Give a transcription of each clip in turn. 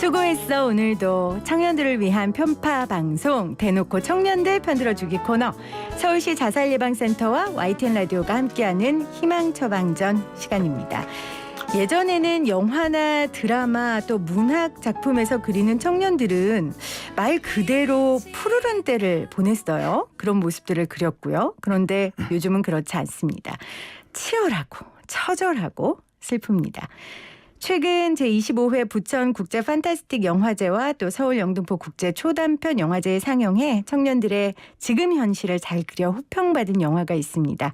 수고했어 오늘도 청년들을 위한 편파 방송 대놓고 청년들 편들어주기 코너 서울시 자살예방센터와 YTN 라디오가 함께하는 희망 처방전 시간입니다. 예전에는 영화나 드라마 또 문학 작품에서 그리는 청년들은 말 그대로 푸르른 때를 보냈어요. 그런 모습들을 그렸고요. 그런데 요즘은 그렇지 않습니다. 치열하고 처절하고 슬픕니다. 최근 제25회 부천 국제 판타스틱 영화제와 또 서울 영등포 국제 초단편 영화제에 상영해 청년들의 지금 현실을 잘 그려 호평받은 영화가 있습니다.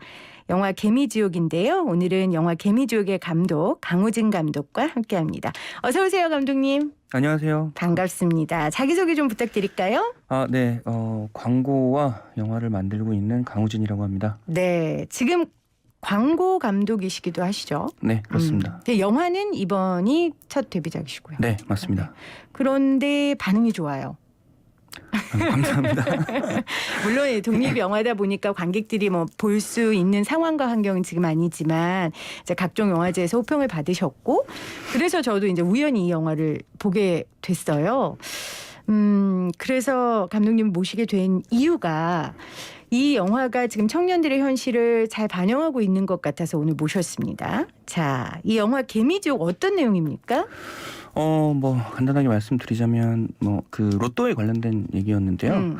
영화 개미지옥인데요. 오늘은 영화 개미지옥의 감독 강우진 감독과 함께합니다. 어서 오세요, 감독님. 안녕하세요. 반갑습니다. 자기소개 좀 부탁드릴까요? 네. 광고와 영화를 만들고 있는 강우진이라고 합니다. 네, 지금 광고 감독이시기도 하시죠? 네, 그렇습니다. 영화는 이번이 첫 데뷔작이시고요. 네, 맞습니다. 그런데 반응이 좋아요. 감사합니다. 물론 독립 영화다 보니까 관객들이 뭐 볼 수 있는 상황과 환경은 지금 아니지만 이제 각종 영화제에서 호평을 받으셨고 그래서 저도 이제 우연히 이 영화를 보게 됐어요. 그래서 감독님 모시게 된 이유가 이 영화가 지금 청년들의 현실을 잘 반영하고 있는 것 같아서 오늘 모셨습니다. 자, 이 영화 개미지옥 어떤 내용입니까? 뭐 간단하게 말씀드리자면 뭐 그 로또에 관련된 얘기였는데요.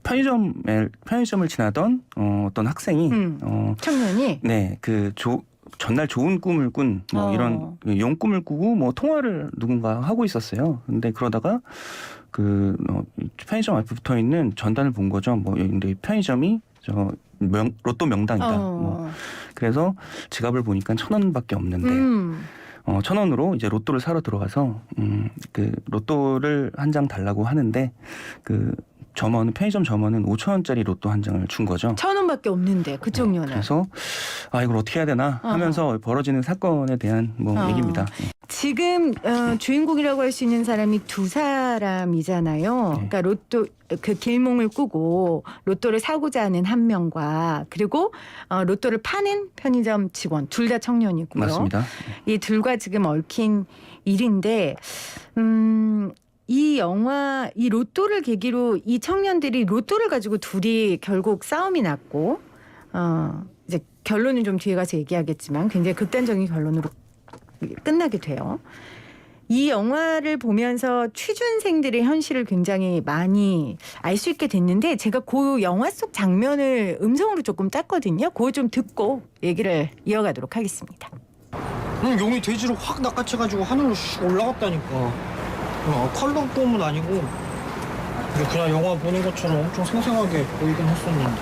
편의점을 지나던 어떤 학생이 청년이 네, 전날 좋은 꿈을 꾼 이런 용 꿈을 꾸고 뭐 통화를 누군가 하고 있었어요. 근데 그러다가 편의점 앞에 붙어 있는 전단을 본 거죠. 뭐 근데 편의점이 로또 명당이다. 그래서 지갑을 보니까 1,000원밖에 없는데 1,000원으로 이제 로또를 사러 들어가서 로또를 한 장 달라고 하는데 편의점 점원은 5,000원짜리 로또 한 장을 준 거죠. 1,000원밖에 없는데 그 청년은. 그래서 이걸 어떻게 해야 되나 하면서 벌어지는 사건에 대한 얘기입니다. 지금 주인공이라고 할 수 있는 사람이 두 사람이잖아요. 네. 그러니까 그 길몽을 꾸고 로또를 사고자 하는 한 명과 그리고 로또를 파는 편의점 직원 둘 다 청년이고요. 맞습니다. 이 둘과 지금 얽힌 일인데 이 영화 이 로또를 계기로 이 청년들이 로또를 가지고 둘이 결국 싸움이 났고 이제 결론은 좀 뒤에 가서 얘기하겠지만 굉장히 극단적인 결론으로 끝나게 돼요. 이 영화를 보면서 취준생들의 현실을 굉장히 많이 알 수 있게 됐는데 제가 그 영화 속 장면을 음성으로 조금 땄거든요. 그거 좀 듣고 얘기를 이어가도록 하겠습니다. 용이 돼지로 확 낚아채가지고 하늘로 올라갔다니까. 컬러 폼은 아니고 그냥 영화 보는 것처럼 엄청 생생하게 보이긴 했었는데.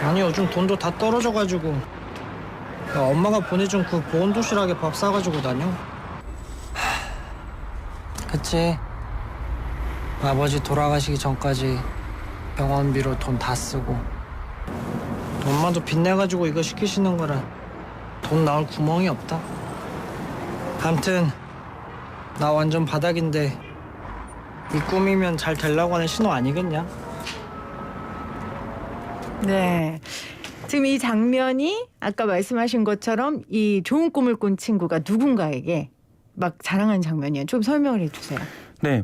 아니 요즘 돈도 다 떨어져가지고 엄마가 보내준 그 보온 도시락에 밥 싸가지고 다녀. 그치. 아버지 돌아가시기 전까지 병원비로 돈 다 쓰고 엄마도 빚내가지고 이거 시키시는 거라 돈 나올 구멍이 없다. 암튼 나 완전 바닥인데 이 꿈이면 잘 되려고 하는 신호 아니겠냐? 네. 지금 이 장면이 아까 말씀하신 것처럼 이 좋은 꿈을 꾼 친구가 누군가에게 막 자랑하는 장면이에요. 좀 설명을 해주세요. 네,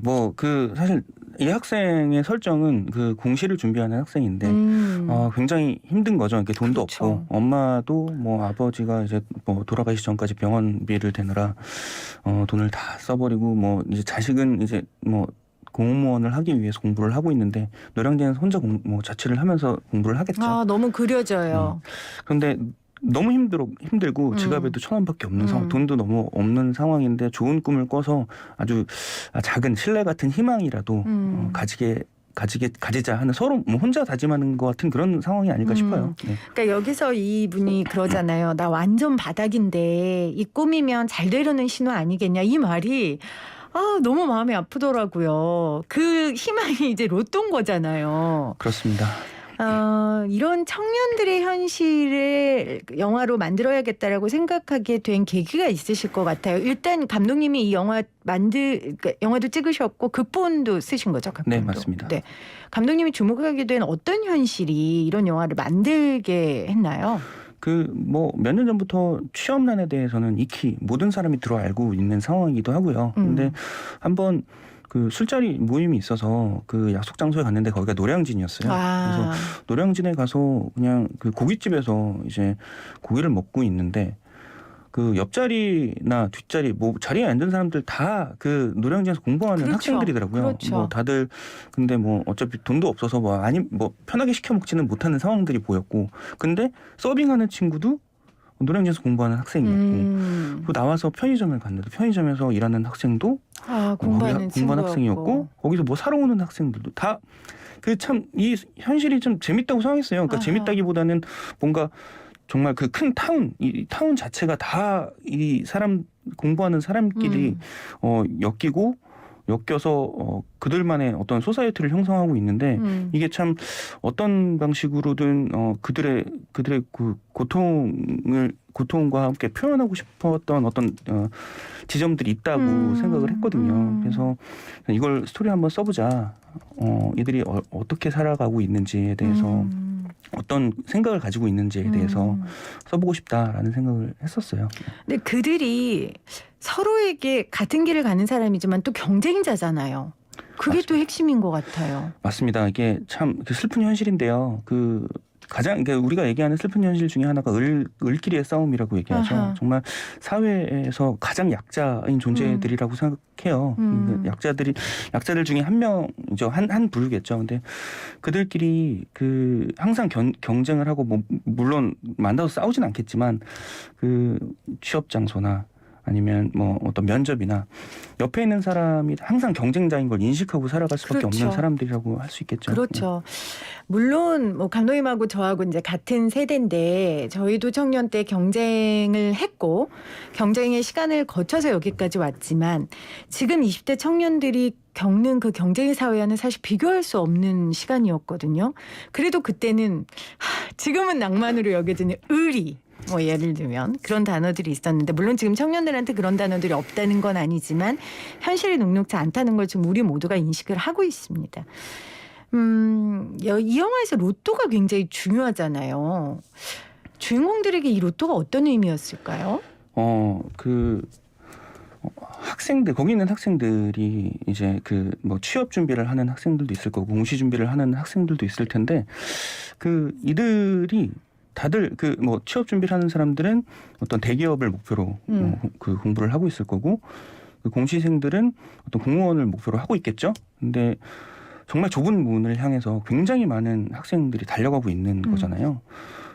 사실 이 학생의 설정은 공시를 준비하는 학생인데 굉장히 힘든 거죠. 이렇게 돈도 그렇죠. 없고 엄마도 아버지가 이제 돌아가시기 전까지 병원비를 대느라 돈을 다 써버리고 이제 자식은 이제 공무원을 하기 위해서 공부를 하고 있는데 노량진에서 혼자 자취를 하면서 공부를 하겠죠. 너무 그려져요. 그런데 너무 힘들고 지갑에도 1,000원밖에 없는 상황, 돈도 너무 없는 상황인데 좋은 꿈을 꿔서 아주 작은 신뢰 같은 희망이라도 가지자 하는 서로 혼자 다짐하는 것 같은 그런 상황이 아닐까 싶어요. 네. 그러니까 여기서 이분이 그러잖아요. 나 완전 바닥인데 이 꿈이면 잘 되려는 신호 아니겠냐 이 말이 너무 마음이 아프더라고요. 그 희망이 이제 로또인 거잖아요. 그렇습니다. 이런 청년들의 현실을 영화로 만들어야겠다라고 생각하게 된 계기가 있으실 것 같아요. 일단 감독님이 이 영화도 찍으셨고 극본도 쓰신 거죠? 극본도. 네, 맞습니다. 네. 감독님이 주목하게 된 어떤 현실이 이런 영화를 만들게 했나요? 그 뭐 몇 년 전부터 취업난에 대해서는 익히 모든 사람이 들어 알고 있는 상황이기도 하고요. 근데 한번 그 술자리 모임이 있어서 그 약속 장소에 갔는데 거기가 노량진이었어요. 그래서 노량진에 가서 그냥 그 고깃집에서 이제 고기를 먹고 있는데 그 옆자리나 뒷자리 뭐 자리에 앉은 사람들 다 그 노량진에서 공부하는 그렇죠. 학생들이더라고요. 그렇죠. 뭐 다들 근데 뭐 어차피 돈도 없어서 뭐 아니 뭐 편하게 시켜 먹지는 못하는 상황들이 보였고, 근데 서빙하는 친구도 노량진에서 공부하는 학생이었고, 또 나와서 편의점을 갔는데 편의점에서 일하는 학생도 공부하는 학생이었고, 거기서 뭐 사러 오는 학생들도 다 그 참 이 현실이 좀 재밌다고 생각했어요. 그러니까 재밌다기보다는 뭔가 정말 그 큰 타운, 이 타운 자체가 다 이 사람 공부하는 사람끼리 엮이고 엮여서 그들만의 어떤 소사이어티를 형성하고 있는데 이게 참 어떤 방식으로든 그들의 그 고통과 함께 표현하고 싶었던 어떤 지점들이 있다고 생각을 했거든요. 그래서 이걸 스토리 한번 써보자. 이들이 어떻게 살아가고 있는지에 대해서 어떤 생각을 가지고 있는지에 대해서 써보고 싶다라는 생각을 했었어요. 근데 그들이 서로에게 같은 길을 가는 사람이지만 또 경쟁자잖아요. 그게 또 핵심인 것 같아요. 맞습니다. 이게 참 슬픈 현실인데요. 그 가장 그러니까 우리가 얘기하는 슬픈 현실 중에 하나가 을끼리의 싸움이라고 얘기하죠. 아하. 정말 사회에서 가장 약자인 존재들이라고 생각해요. 약자들 중에 한 명이죠. 한 부류겠죠. 근데 그들끼리 그 항상 경쟁을 하고 뭐 물론 만나서 싸우진 않겠지만 그 취업 장소나 아니면 뭐 어떤 면접이나 옆에 있는 사람이 항상 경쟁자인 걸 인식하고 살아갈 수밖에 그렇죠. 없는 사람들이라고 할 수 있겠죠. 그렇죠. 물론 뭐 감독님하고 저하고 이제 같은 세대인데 저희도 청년 때 경쟁을 했고 경쟁의 시간을 거쳐서 여기까지 왔지만 지금 20대 청년들이 겪는 그 경쟁의 사회와는 사실 비교할 수 없는 시간이었거든요. 그래도 그때는 지금은 낭만으로 여겨지는 의리, 뭐 예를 들면 그런 단어들이 있었는데 물론 지금 청년들한테 그런 단어들이 없다는 건 아니지만 현실이 녹록지 않다는 걸 지금 우리 모두가 인식을 하고 있습니다. 이 영화에서 로또가 굉장히 중요하잖아요. 주인공들에게 이 로또가 어떤 의미였을까요? 학생들 거기 있는 학생들이 이제 그 뭐 취업 준비를 하는 학생들도 있을 거고 공시 준비를 하는 학생들도 있을 텐데 그 이들이 다들 그 뭐 취업 준비를 하는 사람들은 어떤 대기업을 목표로 그 공부를 하고 있을 거고 그 공시생들은 어떤 공무원을 목표로 하고 있겠죠. 근데 정말 좁은 문을 향해서 굉장히 많은 학생들이 달려가고 있는 거잖아요.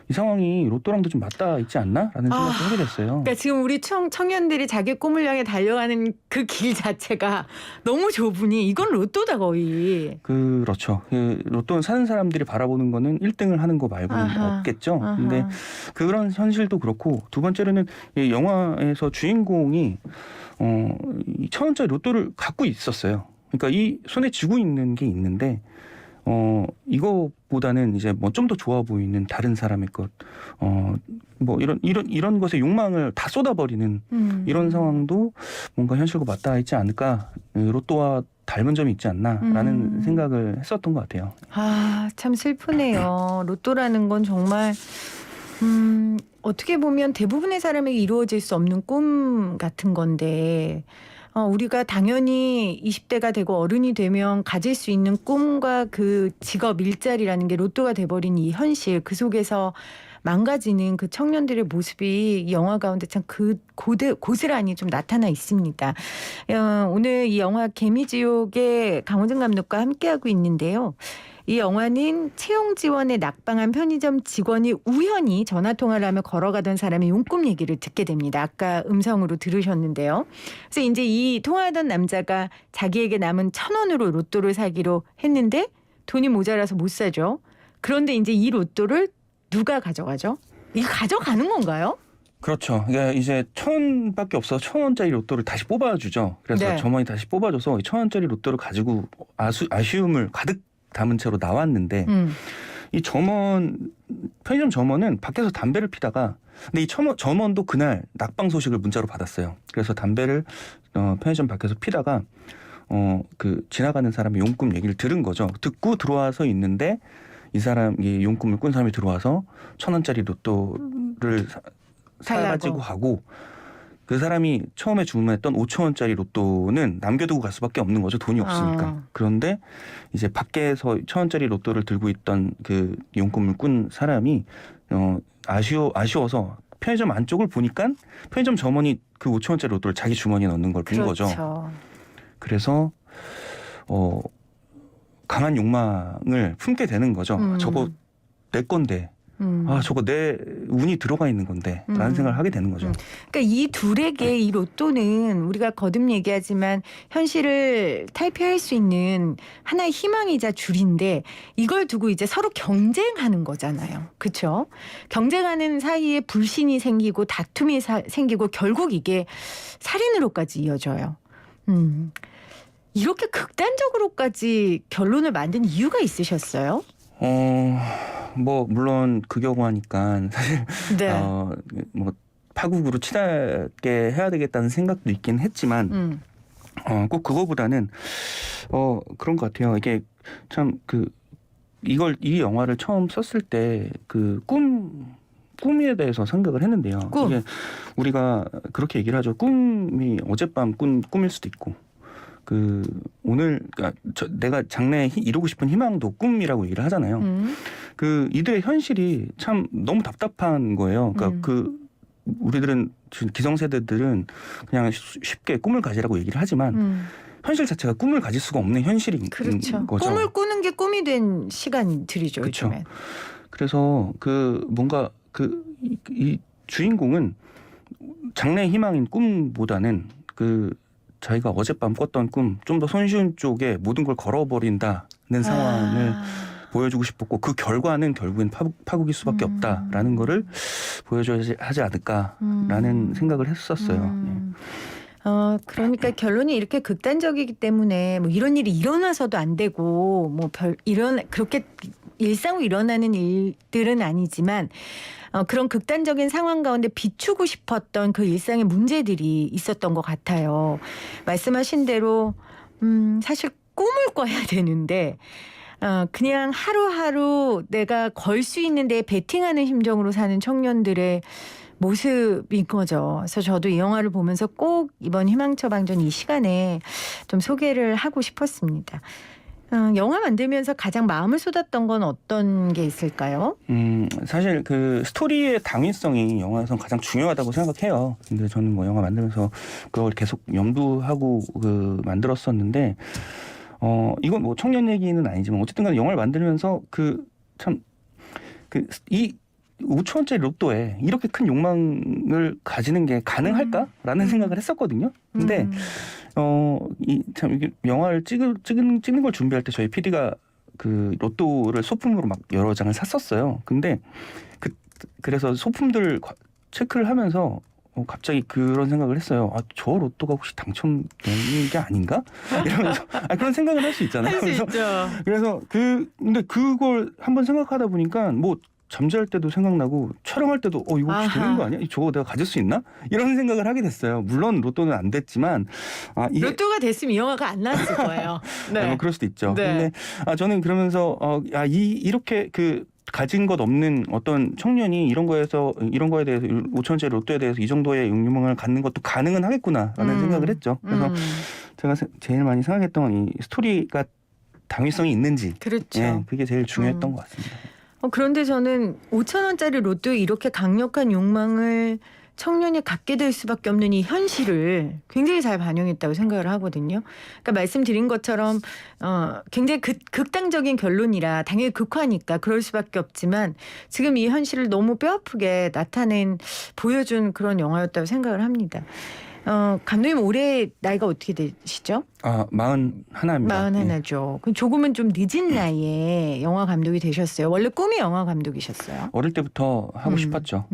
이 상황이 로또랑도 좀 맞닿아 있지 않나라는 생각을 하게 됐어요. 그러니까 지금 우리 청년들이 자기 꿈을 향해 달려가는 그 길 자체가 너무 좁으니 이건 로또다 거의. 그렇죠. 그 로또는 사는 사람들이 바라보는 거는 1등을 하는 거 말고는 없겠죠. 근데 그런 현실도 그렇고 두 번째로는 이 영화에서 주인공이 이 1,000원짜리 로또를 갖고 있었어요. 그러니까 이 손에 쥐고 있는 게 있는데 이거보다는 이제 뭐 좀 더 좋아 보이는 다른 사람의 것, 뭐 이런 것에 욕망을 다 쏟아버리는 이런 상황도 뭔가 현실과 맞닿아 있지 않을까, 로또와 닮은 점이 있지 않나라는 생각을 했었던 것 같아요. 참 슬프네요. 로또라는 건 정말 어떻게 보면 대부분의 사람에게 이루어질 수 없는 꿈 같은 건데. 우리가 당연히 20대가 되고 어른이 되면 가질 수 있는 꿈과 그 직업, 일자리라는 게 로또가 돼버린 이 현실, 그 속에서 망가지는 그 청년들의 모습이 이 영화 가운데 참 고스란히 좀 나타나 있습니다. 오늘 이 영화 개미지옥의 강호정 감독과 함께하고 있는데요. 이 영화는 채용 지원에 낙방한 편의점 직원이 우연히 전화통화를 하며 걸어가던 사람의 용꿈 얘기를 듣게 됩니다. 아까 음성으로 들으셨는데요. 그래서 이제 이 통화하던 남자가 자기에게 남은 1,000원으로 로또를 사기로 했는데 돈이 모자라서 못 사죠. 그런데 이제 이 로또를 누가 가져가죠? 이거 가져가는 건가요? 그렇죠. 그러니까 이제 1,000원밖에 없어서 1,000원짜리 로또를 다시 뽑아주죠. 그래서 네. 점원이 다시 뽑아줘서 1,000원짜리 로또를 가지고 아쉬움을 가득 담은 채로 나왔는데 이 편의점 점원은 밖에서 담배를 피다가 근데 이 점원도 그날 낙방 소식을 문자로 받았어요. 그래서 담배를 편의점 밖에서 피다가 그 지나가는 사람의 용꿈 얘기를 들은 거죠. 듣고 들어와서 있는데 이 사람이 용꿈을 꾼 사람이 들어와서 1,000원짜리 로또를 사가지고 가고 그 사람이 처음에 주문했던 5,000원짜리 로또는 남겨두고 갈 수밖에 없는 거죠. 돈이 없으니까. 그런데 이제 밖에서 1,000원짜리 로또를 들고 있던 그 용꿈을 꾼 사람이 아쉬워서 편의점 안쪽을 보니까 편의점 점원이 그 5,000원짜리 로또를 자기 주머니에 넣는 걸 본 거죠. 그래서 강한 욕망을 품게 되는 거죠. 저거 내 건데. 저거 내 운이 들어가 있는 건데 라는 생각을 하게 되는 거죠. 그러니까 이 둘에게 이 로또는 우리가 거듭 얘기하지만 현실을 탈피할 수 있는 하나의 희망이자 줄인데 이걸 두고 이제 서로 경쟁하는 거잖아요. 그렇죠? 경쟁하는 사이에 불신이 생기고 다툼이 생기고 결국 이게 살인으로까지 이어져요. 이렇게 극단적으로까지 결론을 만든 이유가 있으셨어요? 뭐 물론 극영화니까 사실 네. 뭐 파국으로 치닫게 해야 되겠다는 생각도 있긴 했지만 꼭 그거보다는 그런 것 같아요. 이게 참 이 영화를 처음 썼을 때 그 꿈에 대해서 생각을 했는데요. 꿈. 이게 우리가 그렇게 얘기를 하죠. 꿈이 어젯밤 꾼 꿈일 수도 있고. 오늘 내가 장래에 이루고 싶은 희망도 꿈이라고 얘기를 하잖아요. 이들의 현실이 참 너무 답답한 거예요. 그러니까 우리들은 기성세대들은 그냥 쉽게 꿈을 가지라고 얘기를 하지만 현실 자체가 꿈을 가질 수가 없는 현실인 그렇죠. 거죠. 꿈을 꾸는 게 꿈이 된 시간들이죠. 그렇죠. 요즘엔. 그래서 뭔가 이 주인공은 장래의 희망인 꿈보다는 자기가 어젯밤 꿨던 꿈, 좀 더 손쉬운 쪽에 모든 걸 걸어버린다는 상황을 보여주고 싶었고 그 결과는 결국엔 파국일 수밖에 없다라는 거를 보여줘야 하지 않을까라는 생각을 했었어요. 그러니까 결론이 이렇게 극단적이기 때문에 뭐 이런 일이 일어나서도 안 되고 뭐 그렇게 일상으로 일어나는 일들은 아니지만 그런 극단적인 상황 가운데 비추고 싶었던 그 일상의 문제들이 있었던 것 같아요. 말씀하신 대로 사실 꿈을 꿔야 되는데 그냥 하루하루 내가 걸 수 있는 데에 베팅하는 심정으로 사는 청년들의 모습인 거죠. 그래서 저도 이 영화를 보면서 꼭 이번 희망처방전 이 시간에 좀 소개를 하고 싶었습니다. 영화 만들면서 가장 마음을 쏟았던 건 어떤 게 있을까요? 사실 스토리의 당위성이 영화에서 가장 중요하다고 생각해요. 근데 저는 뭐 영화 만들면서 그걸 계속 염두하고 만들었었는데 이건 뭐 청년 얘기는 아니지만 어쨌든 간에 영화를 만들면서 이 5,000원짜리 로또에 이렇게 큰 욕망을 가지는 게 가능할까라는 생각을 했었거든요. 근데 이게 영화를 찍는 걸 준비할 때 저희 PD가 로또를 소품으로 막 여러 장을 샀었어요. 근데 그래서 소품들 체크를 하면서 갑자기 그런 생각을 했어요. 저 로또가 혹시 당첨되는 게 아닌가? 이러면서 그런 생각을 할 수 있잖아요. 할 수 있죠. 그래서 근데 그걸 한번 생각하다 보니까 뭐 잠잘 때도 생각나고 촬영할 때도 이거 혹시 되는 거 아니야? 저거 내가 가질 수 있나? 이런 생각을 하게 됐어요. 물론 로또는 안 됐지만 이게 로또가 됐으면 이 영화가 안 나왔을 거예요. 네. 뭐 그럴 수도 있죠. 네. 근데 저는 그러면서 이렇게 가진 것 없는 어떤 청년이 이런 거에 대해서 5,000원짜리 로또에 대해서 이 정도의 욕망을 갖는 것도 가능은 하겠구나라는 생각을 했죠. 그래서 제가 제일 많이 생각했던 건 이 스토리가 당위성이 있는지, 그렇죠. 예, 그게 제일 중요했던 것 같습니다. 그런데 저는 5,000원짜리 로또에 이렇게 강력한 욕망을 청년이 갖게 될 수밖에 없는 이 현실을 굉장히 잘 반영했다고 생각을 하거든요. 그러니까 말씀드린 것처럼 굉장히 극단적인 결론이라 당연히 극화니까 그럴 수밖에 없지만 지금 이 현실을 너무 뼈아프게 보여준 그런 영화였다고 생각을 합니다. 감독님 올해 나이가 어떻게 되시죠? 41입니다. 41죠. 그럼 조금은 좀 늦은 나이에 영화 감독이 되셨어요. 원래 꿈이 영화 감독이셨어요? 어릴 때부터 하고 싶었죠.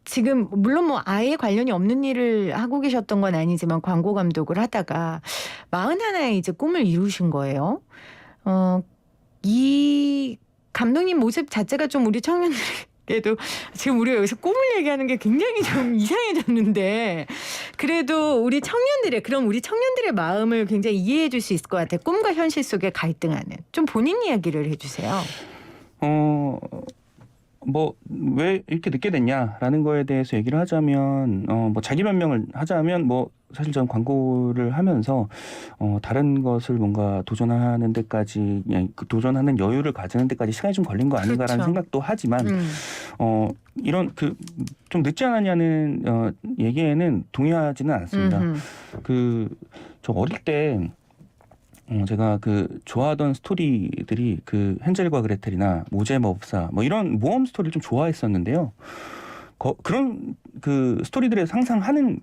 지금 물론 뭐 아예 관련이 없는 일을 하고 계셨던 건 아니지만 광고 감독을 하다가 41에 이제 꿈을 이루신 거예요. 이 감독님 모습 자체가 좀 우리 청년들이 도 지금 우리가 여기서 꿈을 얘기하는 게 굉장히 좀 이상해졌는데 그래도 우리 청년들의 마음을 굉장히 이해해 줄 수 있을 것 같아요. 꿈과 현실 속에 갈등하는. 좀 본인 이야기를 해주세요. 뭐 왜 이렇게 늦게 됐냐라는 거에 대해서 얘기를 하자면 뭐 자기 변명을 하자면 뭐 사실 전 광고를 하면서 다른 것을 뭔가 도전하는 데까지 도전하는 여유를 가지는 데까지 시간이 좀 걸린 거 아닌가라는 그렇죠. 생각도 하지만 이런 좀 늦지 않았냐는 얘기에는 동의하지는 않습니다. 저 어릴 때 제가 좋아하던 스토리들이 헨젤과 그레텔이나 모제 마법사 뭐 이런 모험 스토리를 좀 좋아했었는데요. 그런 스토리들에서 항상 하는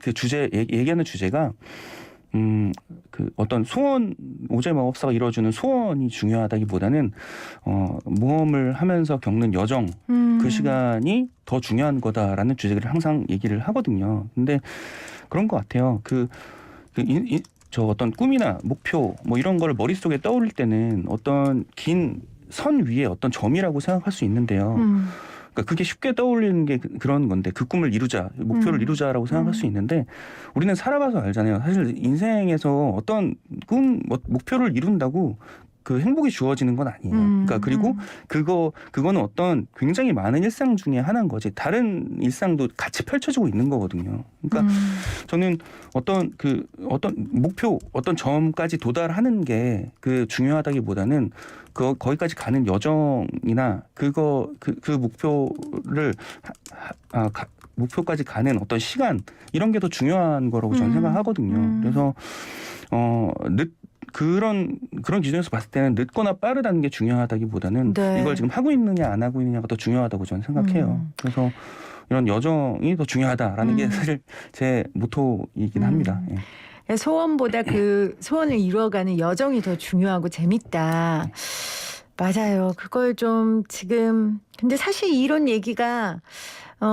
얘기하는 주제가 어떤 소원, 모제 마법사가 이뤄주는 소원이 중요하다기보다는 모험을 하면서 겪는 여정, 그 시간이 더 중요한 거다라는 주제를 항상 얘기를 하거든요. 근데 그런 것 같아요. 저 어떤 꿈이나 목표 뭐 이런 걸 머릿속에 떠올릴 때는 어떤 긴 선 위에 어떤 점이라고 생각할 수 있는데요. 그러니까 그게 쉽게 떠올리는 게 그런 건데 그 꿈을 이루자, 목표를 이루자라고 생각할 수 있는데 우리는 살아봐서 알잖아요. 사실 인생에서 어떤 목표를 이룬다고 그 행복이 주어지는 건 아니에요. 그러니까 그리고 그거는 어떤 굉장히 많은 일상 중에 하나인 거지. 다른 일상도 같이 펼쳐지고 있는 거거든요. 그러니까 저는 어떤 목표, 어떤 점까지 도달하는 게 중요하다기보다는 거기까지 가는 여정이나 그 목표를 목표까지 가는 어떤 시간 이런 게 더 중요한 거라고 저는 생각하거든요. 그래서 그런 기준에서 봤을 때는 늦거나 빠르다는 게 중요하다기보다는 네. 이걸 지금 하고 있느냐 안 하고 있느냐가 더 중요하다고 저는 생각해요. 그래서 이런 여정이 더 중요하다라는 게 사실 제 모토이긴 합니다. 예. 소원보다 그 소원을 이루어가는 여정이 더 중요하고 재밌다. 맞아요. 그걸 좀 지금 근데 사실 이런 얘기가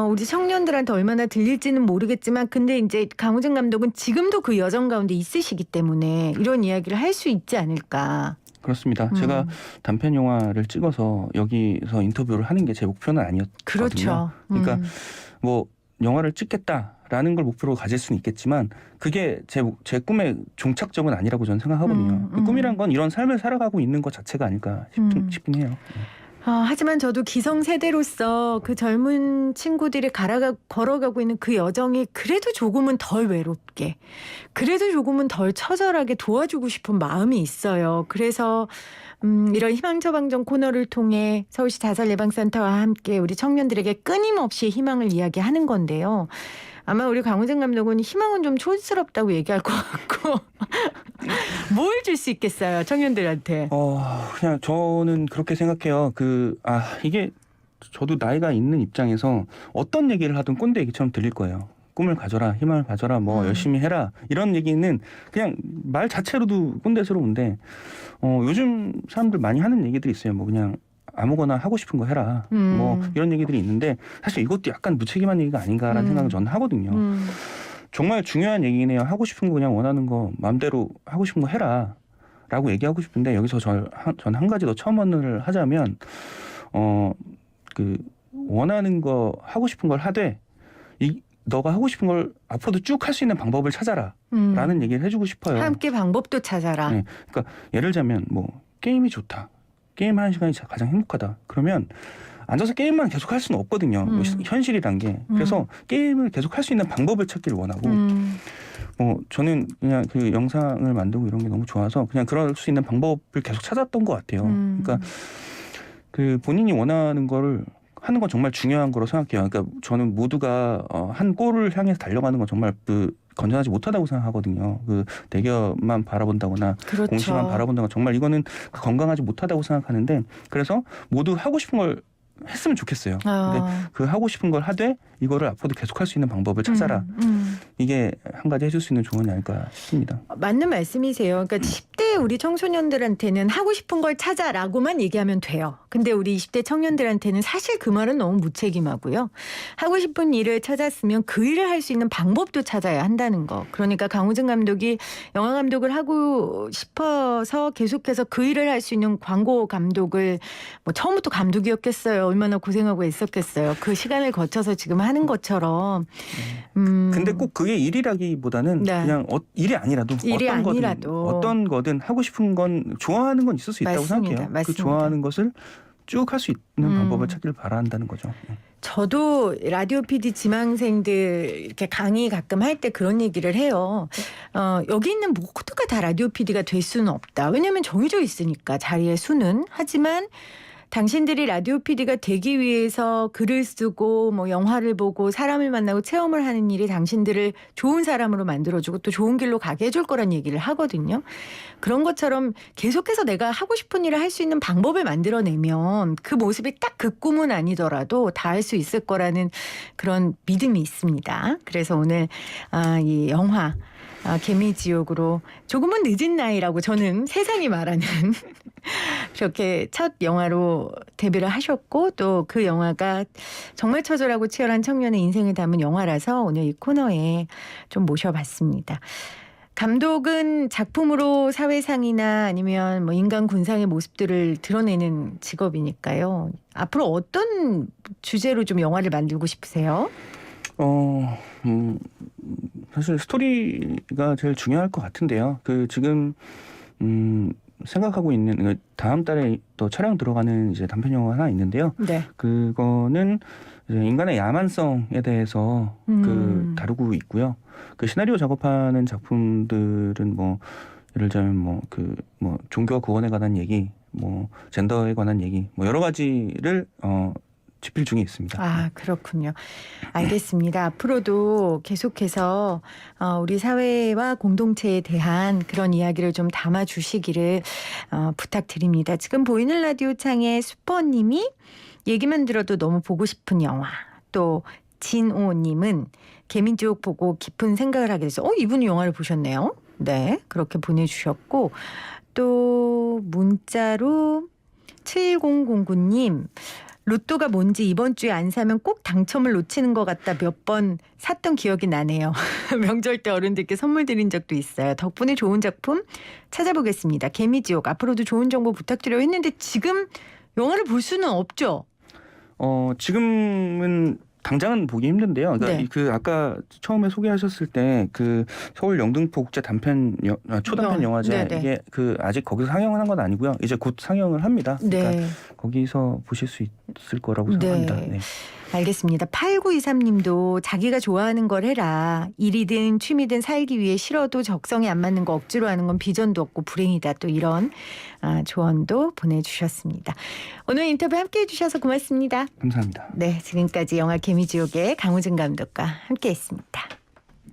우리 청년들한테 얼마나 들릴지는 모르겠지만 근데 이제 강호정 감독은 지금도 그 여정 가운데 있으시기 때문에 이런 이야기를 할 수 있지 않을까. 그렇습니다. 제가 단편 영화를 찍어서 여기서 인터뷰를 하는 게 제 목표는 아니었거든요. 그렇죠. 그러니까 뭐 영화를 찍겠다라는 걸 목표로 가질 수는 있겠지만 그게 제 꿈의 종착점은 아니라고 저는 생각하거든요. 꿈이란 건 이런 삶을 살아가고 있는 것 자체가 아닐까 싶긴 해요. 하지만 저도 기성세대로서 그 젊은 친구들이 걸어가고 있는 그 여정이 그래도 조금은 덜 외롭게 그래도 조금은 덜 처절하게 도와주고 싶은 마음이 있어요. 그래서 이런 희망처방전 코너를 통해 서울시 자살예방센터와 함께 우리 청년들에게 끊임없이 희망을 이야기하는 건데요. 아마 우리 강호정 감독은 희망은 좀 촌스럽다고 얘기할 것 같고 뭘 줄 수 있겠어요 청년들한테. 그냥 저는 그렇게 생각해요. 이게 저도 나이가 있는 입장에서 어떤 얘기를 하든 꼰대 얘기처럼 들릴 거예요. 꿈을 가져라, 희망을 가져라, 뭐 열심히 해라 이런 얘기는 그냥 말 자체로도 꼰대스러운데 요즘 사람들 많이 하는 얘기들이 있어요. 뭐 그냥 아무거나 하고 싶은 거 해라. 뭐 이런 얘기들이 있는데 사실 이것도 약간 무책임한 얘기가 아닌가라는 생각을 저는 하거든요. 정말 중요한 얘기네요. 하고 싶은 거 그냥 원하는 거 마음대로 하고 싶은 거 해라 라고 얘기하고 싶은데 여기서 전 한 가지 더 첨언을 하자면 원하는 거 하고 싶은 걸 하되 너가 하고 싶은 걸 앞으로도 쭉 할 수 있는 방법을 찾아라 라는 얘기를 해주고 싶어요. 함께 방법도 찾아라. 네. 그러니까 예를 들자면 뭐 게임이 좋다. 게임하는 시간이 가장 행복하다. 그러면 앉아서 게임만 계속 할 수는 없거든요. 현실이란 게. 그래서 게임을 계속 할 수 있는 방법을 찾기를 원하고 저는 그냥 그 영상을 만들고 이런 게 너무 좋아서 그냥 그럴 수 있는 방법을 계속 찾았던 것 같아요. 그러니까 본인이 원하는 거를 하는 건 정말 중요한 거로 생각해요. 그러니까 저는 모두가 한 골을 향해서 달려가는 건 정말 건전하지 못하다고 생각하거든요. 대기업만 바라본다거나 그렇죠. 공시만 바라본다거나 정말 이거는 건강하지 못하다고 생각하는데 그래서 모두 하고 싶은 걸 했으면 좋겠어요. 근데 그 하고 싶은 걸 하되 이거를 앞으로도 계속할 수 있는 방법을 찾아라. 이게 한 가지 해줄 수 있는 조언이 아닐까 싶습니다. 맞는 말씀이세요. 그러니까 10대 우리 청소년들한테는 하고 싶은 걸 찾아라고만 얘기하면 돼요. 근데 우리 20대 청년들한테는 사실 그 말은 너무 무책임하고요. 하고 싶은 일을 찾았으면 그 일을 할 수 있는 방법도 찾아야 한다는 거. 그러니까 강호정 감독이 영화 감독을 하고 싶어서 계속해서 그 일을 할 수 있는 광고 감독을 뭐 처음부터 감독이었겠어요. 얼마나 고생하고 있었겠어요. 그 시간을 거쳐서 지금 하는 것처럼. 근데 꼭 그게 일이라기보다는 네. 그냥 일이 아니라도 어떤 거든 하고 싶은 건 좋아하는 건 있을 수 있다고 맞습니다. 생각해요. 맞습니다. 그 좋아하는 것을 쭉 할 수 있는 방법을 찾기를 바란다는 거죠. 저도 라디오 PD 지망생들 이렇게 강의 가끔 할 때 그런 얘기를 해요. 여기 있는 모두가 다 라디오 PD가 될 수는 없다. 왜냐하면 정해져 있으니까 자리의 수는. 하지만 당신들이 라디오 PD가 되기 위해서 글을 쓰고 뭐 영화를 보고 사람을 만나고 체험을 하는 일이 당신들을 좋은 사람으로 만들어주고 또 좋은 길로 가게 해줄 거란 얘기를 하거든요. 그런 것처럼 계속해서 내가 하고 싶은 일을 할 수 있는 방법을 만들어내면 그 모습이 딱 그 꿈은 아니더라도 다 할 수 있을 거라는 그런 믿음이 있습니다. 그래서 오늘 이 영화 개미지옥으로 조금은 늦은 나이라고 저는 세상이 말하는 그렇게 첫 영화로 데뷔를 하셨고 또 그 영화가 정말 처절하고 치열한 청년의 인생을 담은 영화라서 오늘 이 코너에 좀 모셔봤습니다. 감독은 작품으로 사회상이나 아니면 뭐 인간 군상의 모습들을 드러내는 직업이니까요. 앞으로 어떤 주제로 좀 영화를 만들고 싶으세요? 사실 스토리가 제일 중요할 것 같은데요. 지금 생각하고 있는 다음 달에 또 촬영 들어가는 이제 단편 영화 하나 있는데요. 네. 그거는 이제 인간의 야만성에 대해서 다루고 있고요. 그 시나리오 작업하는 작품들은 뭐 예를 들자면 뭐 종교와 구원에 관한 얘기, 뭐 젠더에 관한 얘기, 뭐 여러 가지를 집필 중에 있습니다. 아, 그렇군요. 알겠습니다. 앞으로도 계속해서 우리 사회와 공동체에 대한 그런 이야기를 좀 담아주시기를 부탁드립니다. 지금 보이는 라디오 창에 슈퍼님이 얘기만 들어도 너무 보고 싶은 영화, 또 진오님은 개미지옥 보고 깊은 생각을 하게 돼서 이분이 영화를 보셨네요. 네, 그렇게 보내주셨고 또 문자로 7009님 로또가 뭔지 이번 주에 안 사면 꼭 당첨을 놓치는 것 같다 몇 번 샀던 기억이 나네요. 명절 때 어른들께 선물 드린 적도 있어요. 덕분에 좋은 작품 찾아보겠습니다. 개미지옥 앞으로도 좋은 정보 부탁드려요 했는데 지금 영화를 볼 수는 없죠? 지금은 당장은 보기 힘든데요. 그러니까 네. 아까 처음에 소개하셨을 때 서울 영등포 국제 단편 초단편 영화제 네네. 이게 아직 거기서 상영을 한 건 아니고요. 이제 곧 상영을 합니다. 그러니까 네. 거기서 보실 수 있을 거라고 생각합니다. 네. 네. 알겠습니다. 8923님도 자기가 좋아하는 걸 해라. 일이든 취미든 살기 위해 싫어도 적성에 안 맞는 거 억지로 하는 건 비전도 없고 불행이다. 또 이런 조언도 보내주셨습니다. 오늘 인터뷰 함께해 주셔서 고맙습니다. 감사합니다. 네, 지금까지 영화 개미지옥의 강우진 감독과 함께했습니다.